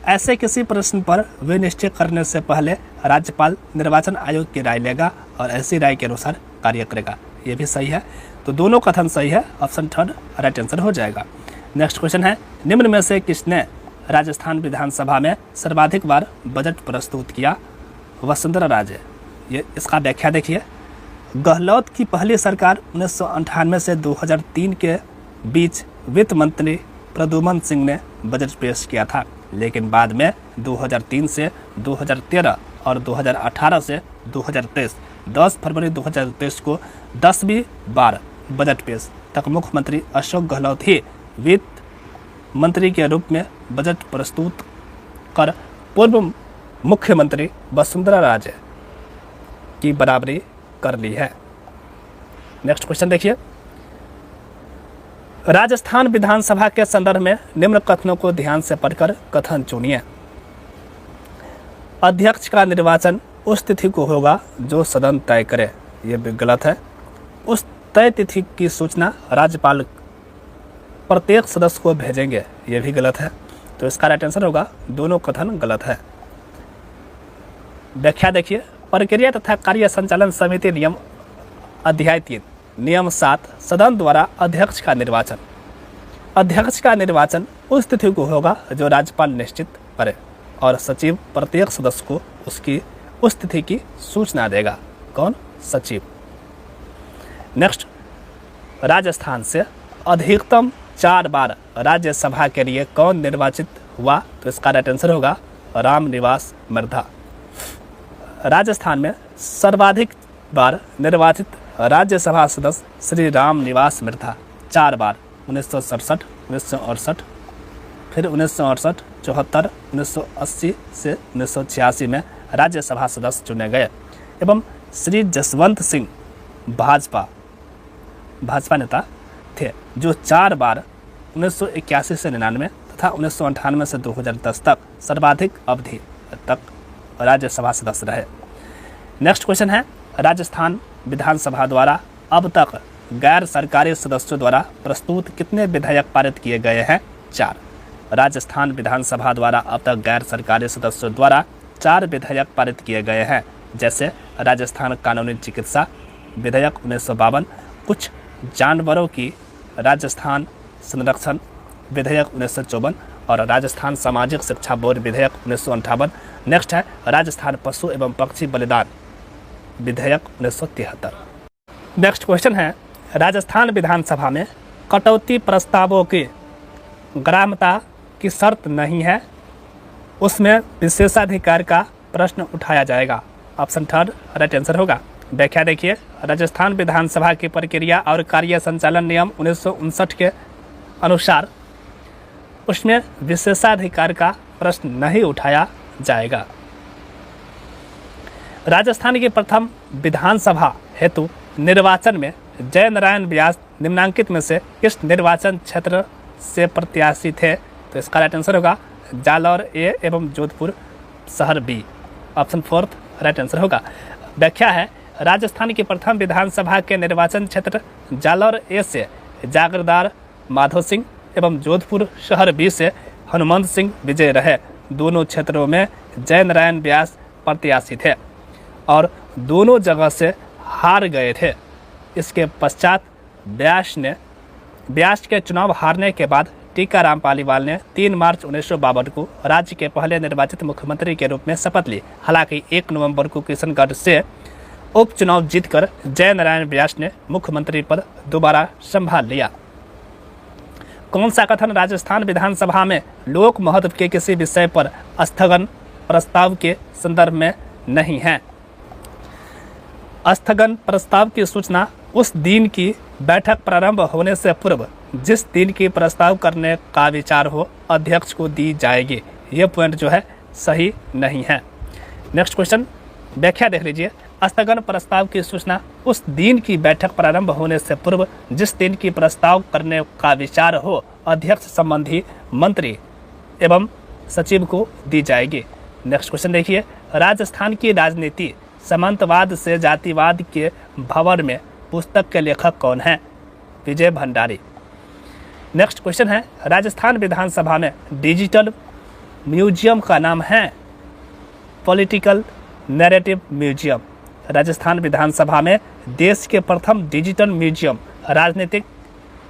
ऐसे किसी प्रश्न पर विनिश्चय करने से पहले राज्यपाल निर्वाचन आयोग की राय लेगा और ऐसी राय के अनुसार कार्य करेगा। ये भी सही है। तो दोनों कथन सही है, ऑप्शन थर्ड राइट आंसर हो जाएगा। नेक्स्ट क्वेश्चन है, निम्न में से किसने राजस्थान विधानसभा में सर्वाधिक बार बजट प्रस्तुत किया? वसुंधरा राजे। ये इसका व्याख्या देखिए, गहलोत की पहली सरकार 1998 से 2003 के बीच वित्त मंत्री प्रद्युम्न सिंह ने बजट पेश किया था, लेकिन बाद में 2003 से 2013 और 2018 से 2023 10 फरवरी 2023 को 10वीं बार बजट पेश तक मुख्यमंत्री अशोक गहलोत ही वित्त मंत्री के रूप में बजट प्रस्तुत कर पूर्व मुख्यमंत्री वसुंधरा राजे की बराबरी कर ली है। नेक्स्ट क्वेश्चन देखिए, राजस्थान विधानसभा के संदर्भ में निम्न कथनों को ध्यान से पढ़कर कथन चुनिए। अध्यक्ष का निर्वाचन उस तिथि को होगा जो सदन तय करे। यह भी गलत है। उस तय तिथि की सूचना राज्यपाल प्रत्येक सदस्य को भेजेंगे। यह भी गलत है। तो इसका राइट आंसर होगा दोनों कथन गलत है। व्याख्या देखिए, प्रक्रिया तथा कार्य संचालन समिति नियम अध्याय 3 नियम 7 सदन द्वारा अध्यक्ष का निर्वाचन उस तिथि को होगा जो राज्यपाल निश्चित करे और सचिव प्रत्येक सदस्य को उसकी उस तिथि की सूचना देगा। कौन? सचिव। नेक्स्ट, राजस्थान से अधिकतम 4 बार राज्यसभा के लिए कौन निर्वाचित हुआ? तो इसका राइट आंसर होगा रामनिवास मिर्धा। राजस्थान में सर्वाधिक बार निर्वाचित राज्यसभा सदस्य श्री राम निवास मिर्धा 4 बार 1967, 1968, फिर 1968, 74, 1980 से 1986 में राज्यसभा सदस्य चुने गए। एवं श्री जसवंत सिंह भाजपा नेता थे जो 4 बार 1981 से 99 तथा 1998 से 2010 तक सर्वाधिक अवधि तक राज्यसभा सदस्य रहे। नेक्स्ट क्वेश्चन है, राजस्थान विधानसभा द्वारा अब तक गैर सरकारी सदस्यों द्वारा प्रस्तुत कितने विधेयक पारित किए गए हैं? 4। राजस्थान विधानसभा द्वारा अब तक गैर सरकारी सदस्यों द्वारा 4 विधेयक पारित किए गए हैं, जैसे राजस्थान कानूनी चिकित्सा विधेयक 1952, कुछ जानवरों की राजस्थान संरक्षण विधेयक 1954 और राजस्थान सामाजिक शिक्षा बोर्ड विधेयक 1958। नेक्स्ट है राजस्थान पशु एवं पक्षी बलिदान विधेयक 1973। नेक्स्ट क्वेश्चन है, राजस्थान विधानसभा में कटौती प्रस्तावों की ग्राह्यता की शर्त नहीं है, उसमें विशेषाधिकार का प्रश्न उठाया जाएगा। ऑप्शन 3 राइट आंसर होगा। व्याख्या देखिए, राजस्थान विधानसभा की प्रक्रिया और कार्य संचालन नियम 1959 के अनुसार उसमें विशेषाधिकार का प्रश्न नहीं उठाया जाएगा। राजस्थान की प्रथम विधानसभा हेतु निर्वाचन में जय नारायण व्यास निम्नांकित में से किस निर्वाचन क्षेत्र से प्रत्याशी थे? तो इसका राइट आंसर होगा जालौर ए एवं जोधपुर शहर बी। ऑप्शन 4 राइट आंसर होगा। व्याख्या है, राजस्थान की प्रथम विधानसभा के निर्वाचन क्षेत्र जालौर ए से जागीरदार माधो सिंह एवं जोधपुर शहर बी से हनुमंत सिंह विजय रहे। दोनों क्षेत्रों में जय नारायण व्यास प्रत्याशी थे और दोनों जगह से हार गए थे। इसके पश्चात व्यास के चुनाव हारने के बाद टीकाराम पालीवाल ने 3 मार्च 1952 को राज्य के पहले निर्वाचित मुख्यमंत्री के रूप में शपथ ली। हालांकि 1 नवंबर को किशनगढ़ से उपचुनाव जीतकर जय नारायण व्यास ने मुख्यमंत्री पद दोबारा संभाल लिया। कौन सा कथन राजस्थान विधानसभा में लोक महत्व के किसी विषय पर स्थगन प्रस्ताव के संदर्भ में नहीं है? स्थगन प्रस्ताव की सूचना उस दिन की बैठक प्रारंभ होने से पूर्व जिस दिन की प्रस्ताव करने का विचार हो अध्यक्ष को दी जाएगी। ये पॉइंट जो है सही नहीं है। नेक्स्ट क्वेश्चन, व्याख्या देख लीजिए। स्थगन प्रस्ताव की सूचना उस दिन की बैठक प्रारंभ होने से पूर्व जिस दिन की प्रस्ताव करने का विचार हो अध्यक्ष संबंधी मंत्री एवं सचिव को दी जाएगी। नेक्स्ट क्वेश्चन देखिए, राजस्थान की राजनीति सामंतवाद से जातिवाद के भंवर में पुस्तक के लेखक कौन हैं? विजय भंडारी। नेक्स्ट क्वेश्चन है, राजस्थान विधानसभा में डिजिटल म्यूजियम का नाम है? Political narrative museum. Rajasthan Vidhan Sabha में देश के प्रथम डिजिटल म्यूजियम राजनीतिक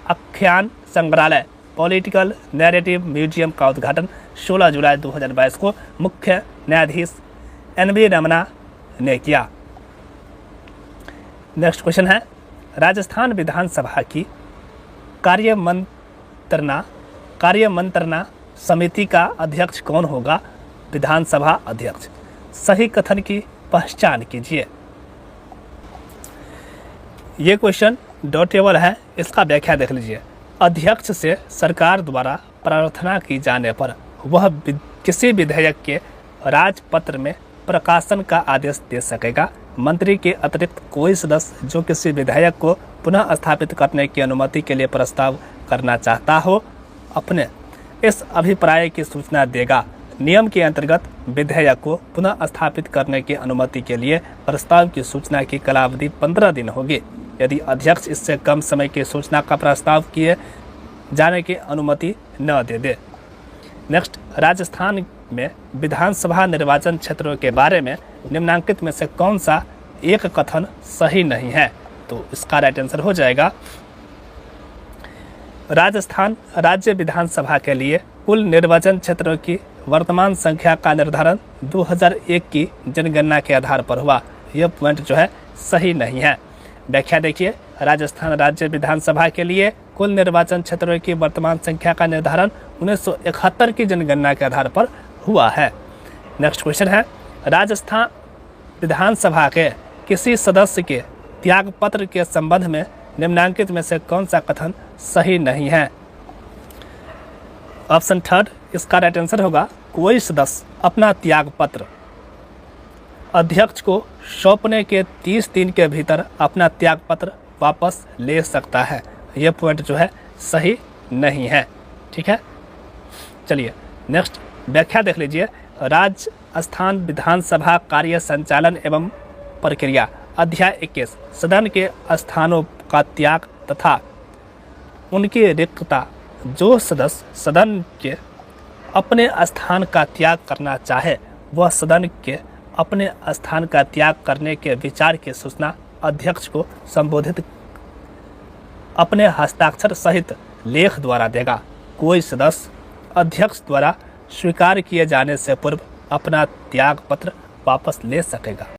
आख्यान संग्रहालय पॉलिटिकल नैरेटिव म्यूजियम का उद्घाटन 16 जुलाई 2022 को मुख्य न्यायाधीश NV रमना ने किया। नेक्स्ट क्वेश्चन है, राजस्थान विधानसभा की कार्यमंत्रणा समिति का अध्यक्ष कौन होगा? विधानसभा अध्यक्ष। सही कथन की पहचान कीजिए। ये क्वेश्चन डॉटेबल है, इसका व्याख्या देख लीजिए। अध्यक्ष से सरकार द्वारा प्रार्थना की जाने पर वह किसी विधेयक के राजपत्र में प्रकाशन का आदेश दे सकेगा। मंत्री के अतिरिक्त कोई सदस्य जो किसी विधेयक को पुनः स्थापित करने की अनुमति के लिए प्रस्ताव करना चाहता हो अपने इस अभिप्राय की सूचना देगा। नियम के अंतर्गत विधेयक को पुनः स्थापित करने की अनुमति के लिए प्रस्ताव की सूचना की कालावधि 15 दिन होगी। यदि अध्यक्ष इससे कम समय की सूचना का प्रस्ताव किए जाने की अनुमति न दे। नेक्स्ट, राजस्थान में विधानसभा निर्वाचन क्षेत्रों के बारे में निम्नांकित में से कौन सा एक कथन सही नहीं है? तो इसका राइट आंसर हो जाएगा राजस्थान राज्य विधानसभा के लिए कुल निर्वाचन क्षेत्रों की वर्तमान संख्या का निर्धारण 2001 की जनगणना के आधार पर हुआ। यह पॉइंट जो है सही नहीं है। व्याख्या देखिए, राजस्थान राज्य विधानसभा के लिए कुल निर्वाचन क्षेत्रों की वर्तमान संख्या का निर्धारण 1971 की जनगणना के आधार पर हुआ है। नेक्स्ट क्वेश्चन है, राजस्थान विधानसभा के किसी सदस्य के त्याग पत्र के संबंध में निम्नलिखित में से कौन सा कथन सही नहीं है? ऑप्शन थर्ड, इसका राइट आंसर होगा कोई सदस्य अपना त्याग पत्र अध्यक्ष को सौंपने के 30 दिन के भीतर अपना त्याग पत्र वापस ले सकता है। यह पॉइंट जो है सही नहीं है। ठीक है, चलिए नेक्स्ट व्याख्या देख लीजिए। राजस्थान विधानसभा कार्य संचालन एवं प्रक्रिया अध्याय 21 सदन के स्थानों का त्याग तथा उनकी रिक्तता। जो सदस्य सदन के अपने स्थान का त्याग करना चाहे वह सदन के अपने स्थान का त्याग करने के विचार की सूचना अध्यक्ष को संबोधित अपने हस्ताक्षर सहित लेख द्वारा देगा। कोई सदस्य अध्यक्ष द्वारा स्वीकार किए जाने से पूर्व अपना त्याग पत्र वापस ले सकेगा।